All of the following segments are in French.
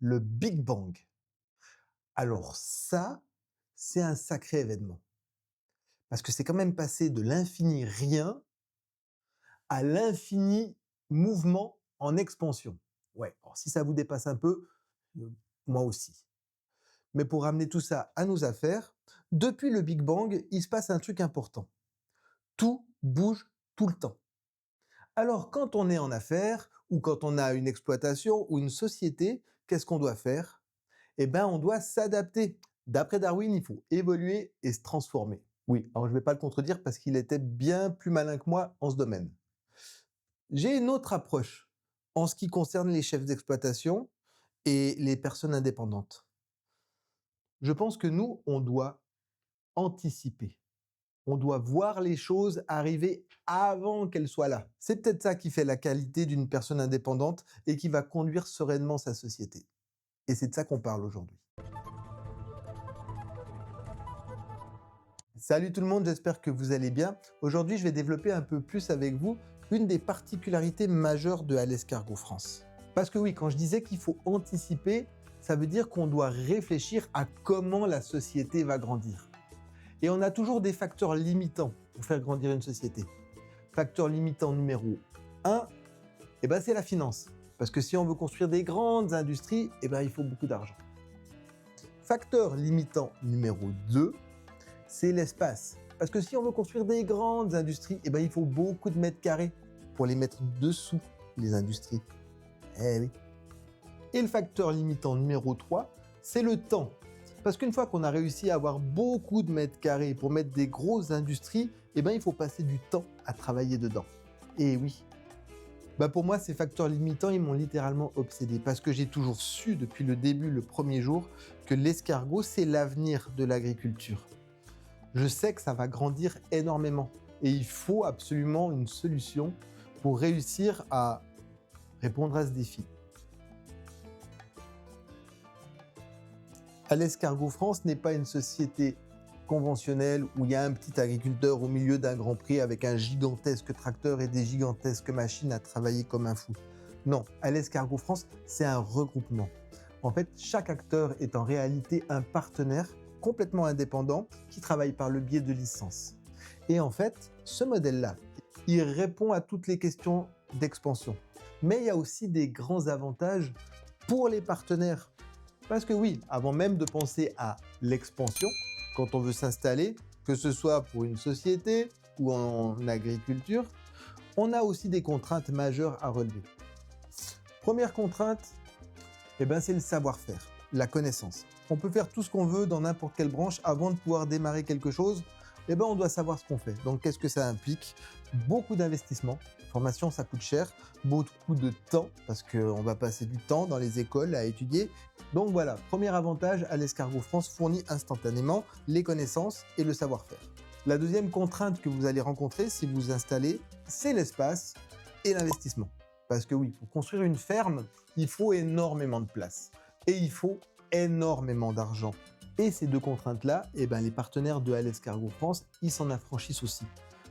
le Big Bang. Alors ça, c'est un sacré événement. Parce que c'est quand même passé de l'infini rien à l'infini mouvement en expansion. Ouais, alors si ça vous dépasse un peu, heu, moi aussi. Mais pour ramener tout ça à nos affaires, depuis le Big Bang, il se passe un truc important. Tout bouge tout le temps. Alors quand on est en affaires ou quand on a une exploitation ou une société, qu'est-ce qu'on doit faire? Eh ben, on doit s'adapter. D'après Darwin, il faut évoluer et se transformer. Oui, alors je ne vais pas le contredire parce qu'il était bien plus malin que moi en ce domaine. J'ai une autre approche en ce qui concerne les chefs d'exploitation et les personnes indépendantes. Je pense que nous, on doit anticiper. On doit voir les choses arriver avant qu'elles soient là. C'est peut-être ça qui fait la qualité d'une personne indépendante et qui va conduire sereinement sa société. Et c'est de ça qu'on parle aujourd'hui. Salut tout le monde, j'espère que vous allez bien. Aujourd'hui, je vais développer un peu plus avec vous une des particularités majeures de Alès Cargo France. Parce que oui, quand je disais qu'il faut anticiper, ça veut dire qu'on doit réfléchir à comment la société va grandir. Et on a toujours des facteurs limitants pour faire grandir une société. Facteur limitant numéro 1, c'est la finance. Parce que si on veut construire des grandes industries, il faut beaucoup d'argent. Facteur limitant numéro 2, c'est l'espace. Parce que si on veut construire des grandes industries, il faut beaucoup de mètres carrés pour les mettre dessous les industries. Eh oui. Et le facteur limitant numéro 3, c'est le temps. Parce qu'une fois qu'on a réussi à avoir beaucoup de mètres carrés pour mettre des grosses industries, il faut passer du temps à travailler dedans. Et oui. Pour moi, ces facteurs limitants, ils m'ont littéralement obsédé. Parce que j'ai toujours su depuis le début, le premier jour, que l'escargot, c'est l'avenir de l'agriculture. Je sais que ça va grandir énormément. Et il faut absolument une solution pour réussir à répondre à ce défi. Alès Cargo France n'est pas une société conventionnelle où il y a un petit agriculteur au milieu d'un grand prix avec un gigantesque tracteur et des gigantesques machines à travailler comme un fou. Non, Alès Cargo France, c'est un regroupement. En fait, chaque acteur est en réalité un partenaire complètement indépendant qui travaille par le biais de licences. Et en fait, ce modèle-là, il répond à toutes les questions d'expansion. Mais il y a aussi des grands avantages pour les partenaires. Parce que oui, avant même de penser à l'expansion, quand on veut s'installer, que ce soit pour une société ou en agriculture, on a aussi des contraintes majeures à relever. Première contrainte, c'est le savoir-faire, la connaissance. On peut faire tout ce qu'on veut dans n'importe quelle branche avant de pouvoir démarrer quelque chose. On doit savoir ce qu'on fait. Donc, qu'est-ce que ça implique? Beaucoup d'investissement. Formation, ça coûte cher. Beaucoup de temps, parce qu'on va passer du temps dans les écoles à étudier. Donc voilà, premier avantage, Alès Cargo France fournit instantanément les connaissances et le savoir-faire. La deuxième contrainte que vous allez rencontrer si vous vous installez, c'est l'espace et l'investissement. Parce que oui, pour construire une ferme, il faut énormément de place. Et il faut énormément d'argent. Et ces deux contraintes-là, les partenaires de Alès Cargo France, ils s'en affranchissent aussi.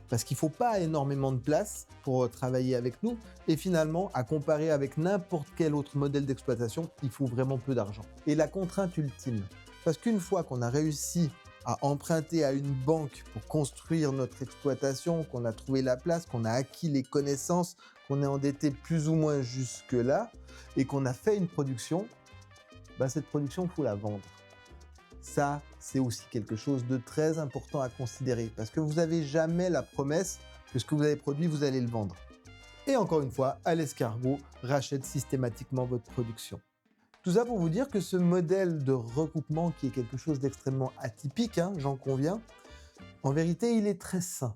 Parce qu'il ne faut pas énormément de place pour travailler avec nous. Et finalement, à comparer avec n'importe quel autre modèle d'exploitation, il faut vraiment peu d'argent. Et la contrainte ultime, parce qu'une fois qu'on a réussi à emprunter à une banque pour construire notre exploitation, qu'on a trouvé la place, qu'on a acquis les connaissances, qu'on est endetté plus ou moins jusque-là, et qu'on a fait une production, cette production, il faut la vendre. Ça, c'est aussi quelque chose de très important à considérer parce que vous n'avez jamais la promesse que ce que vous avez produit, vous allez le vendre. Et encore une fois, Alès Cargo rachète systématiquement votre production. Tout ça pour vous dire que ce modèle de regroupement qui est quelque chose d'extrêmement atypique, j'en conviens, en vérité, il est très sain.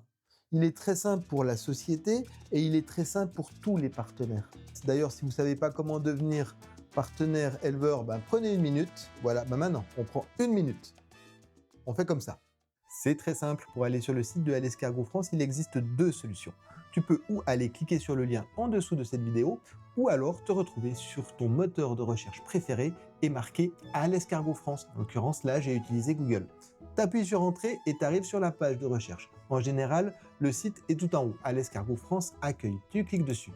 Il est très sain pour la société et il est très sain pour tous les partenaires. D'ailleurs, si vous ne savez pas comment devenir partenaire éleveur, prenez une minute. Voilà, maintenant, on prend une minute. On fait comme ça. C'est très simple. Pour aller sur le site de Alès Cargo France, il existe deux solutions. Tu peux ou aller cliquer sur le lien en dessous de cette vidéo, ou alors te retrouver sur ton moteur de recherche préféré et marquer Alès Cargo France. En l'occurrence, là, j'ai utilisé Google. Tu appuies sur Entrée et tu arrives sur la page de recherche. En général, le site est tout en haut. Alès Cargo France accueille. Tu cliques dessus.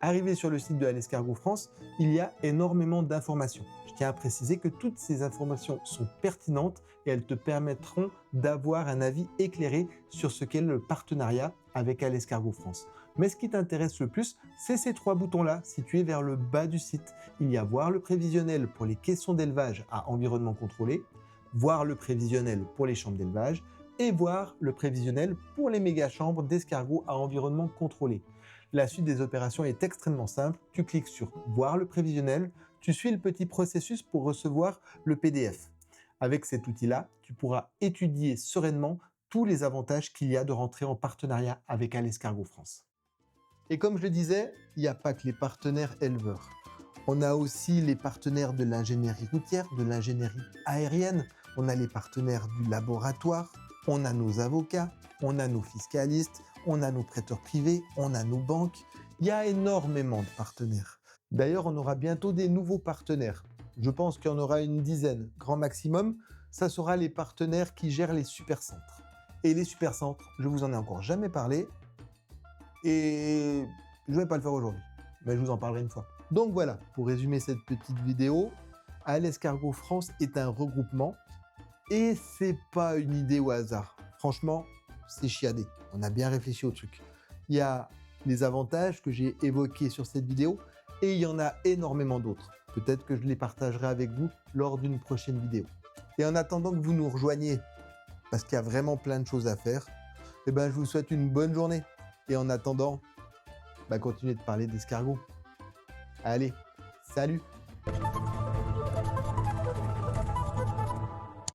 Arrivé sur le site de Alescargot France, il y a énormément d'informations. Je tiens à préciser que toutes ces informations sont pertinentes et elles te permettront d'avoir un avis éclairé sur ce qu'est le partenariat avec Alescargot France. Mais ce qui t'intéresse le plus, c'est ces 3 boutons-là, situés vers le bas du site. Il y a voir le prévisionnel pour les caissons d'élevage à environnement contrôlé, voir le prévisionnel pour les chambres d'élevage et voir le prévisionnel pour les méga-chambres d'escargots à environnement contrôlé. La suite des opérations est extrêmement simple. Tu cliques sur « Voir le prévisionnel », tu suis le petit processus pour recevoir le PDF. Avec cet outil-là, tu pourras étudier sereinement tous les avantages qu'il y a de rentrer en partenariat avec Alescargot France. Et comme je le disais, il n'y a pas que les partenaires éleveurs. On a aussi les partenaires de l'ingénierie routière, de l'ingénierie aérienne, on a les partenaires du laboratoire, on a nos avocats, on a nos fiscalistes, on a nos prêteurs privés, on a nos banques. Il y a énormément de partenaires. D'ailleurs, on aura bientôt des nouveaux partenaires. Je pense qu'il y en aura une dizaine, grand maximum. Ça sera les partenaires qui gèrent les supercentres. Et les supercentres, je vous en ai encore jamais parlé. Et je ne vais pas le faire aujourd'hui, mais je vous en parlerai une fois. Donc voilà, pour résumer cette petite vidéo, Alescargot France est un regroupement et c'est pas une idée au hasard. Franchement, c'est chiadé. On a bien réfléchi au truc. Il y a les avantages que j'ai évoqués sur cette vidéo et il y en a énormément d'autres. Peut-être que je les partagerai avec vous lors d'une prochaine vidéo. Et en attendant que vous nous rejoigniez, parce qu'il y a vraiment plein de choses à faire, je vous souhaite une bonne journée. Et en attendant, continuez de parler d'escargots. Allez, salut!